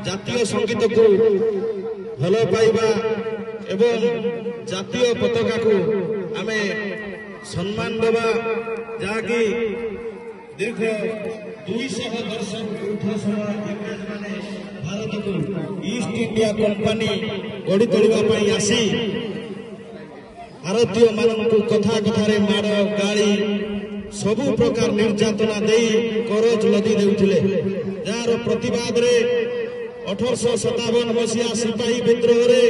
ଜାତୀୟ ସଙ୍ଗୀତକୁ ଭଲ ପାଇବା ଏବଂ ଜାତୀୟ ପତାକାକୁ ଆମେ ସମ୍ମାନ ଦେବା, ଯାହାକି ଦୀର୍ଘ 200 ବର୍ଷ ଉର୍ଦ୍ଧ୍ୱ ସମୟ ଇଂରେଜମାନେ ଭାରତକୁ ଇଷ୍ଟ ଇଣ୍ଡିଆ କମ୍ପାନୀ ଗଢ଼ି ତୋଳିବା ପାଇଁ ଆସି ଭାରତୀୟ ମାନଙ୍କୁ କଥା କଥାରେ ମାଡ଼ ଗାଳି ସବୁ ପ୍ରକାର ନିର୍ଯାତନା ଦେଇ କରଜ ଲଦି ଦେଉଥିଲେ, ଯାହାର ପ୍ରତିବାଦରେ 1857 ମସିହା ସିପାହୀ ବିଦ୍ରୋହରେ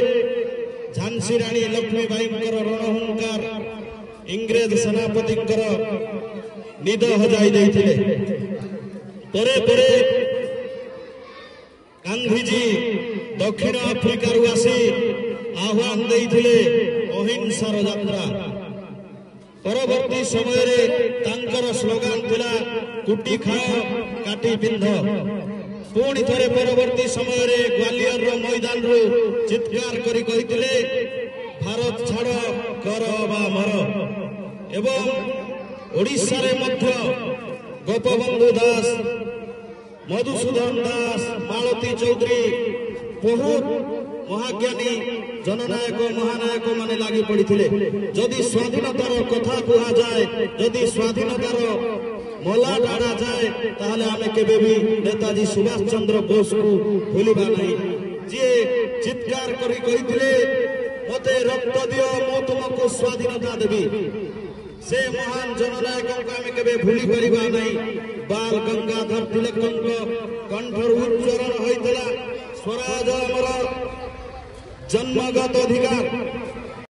ଝାନ୍ସୀ ରାଣୀ ଲକ୍ଷ୍ମୀବାଈଙ୍କର ରଣହୁଙ୍କାର ଇଂରେଜ ସେନାପତିଙ୍କର ନିଦ ହଜାଇ ଦେଇଥିଲେ। ପରେ ପରେ ଗାନ୍ଧୀଜୀ ଦକ୍ଷିଣ ଆଫ୍ରିକାରୁ ଆସି ଆହ୍ୱାନ ଦେଇଥିଲେ ଅହିଂସାର ଯାତ୍ରା। ପରବର୍ତ୍ତୀ ସମୟରେ ତାଙ୍କର ସ୍ଲୋଗାନ ଥିଲା କୁଟି ଖାଅ କାଟି ପିନ୍ଧ। ପୁଣି ଥରେ ପରବର୍ତ୍ତୀ ସମୟରେ ଗ୍ୱାଲିୟରର ମଇଦାନରୁ ଚିତ୍କାର କରି କହିଥିଲେ ଭାରତ ଛାଡ଼ କର ବା ମର। ଏବଂ ଓଡ଼ିଶାରେ ମଧ୍ୟ ଗୋପବନ୍ଧୁ ଦାସ, ମଧୁସୂଦନ ଦାସ, ମାଳତୀ ଚୌଧୁରୀ ବହୁତ ମହାଜ୍ଞାନୀ ଜନନାୟକ ମହାନାୟକ ମାନେ ଲାଗି ପଡ଼ିଥିଲେ। ଯଦି ସ୍ୱାଧୀନତାର କଥା କୁହାଯାଏ, ଯଦି ସ୍ୱାଧୀନତାର ମଲା ଟାଣାଯାଏ, ତାହେଲେ ଆମେ କେବେ ବି ନେତାଜୀ ସୁଭାଷ ଚନ୍ଦ୍ର ବୋଷକୁ ଭୁଲିବା ନାହିଁ, ଯିଏ ଚିତ୍କାର କରି କହିଥିଲେ ମୋତେ ରକ୍ତ ଦିଅ ମୁଁ ତୁମକୁ ସ୍ୱାଧୀନତା ଦେବି। ସେ ମହାନ ଜନନାୟକଙ୍କୁ ଆମେ କେବେ ଭୁଲି ପାରିବା ନାହିଁ। ବାଲ ଗଙ୍ଗାଧର ତିଲକଙ୍କ କଣ୍ଠରୁ ଉଚ୍ଚାରଣ ହୋଇଥିଲା ସ୍ୱରାଜ ଆମର ଜନ୍ମଗତ ଅଧିକାର।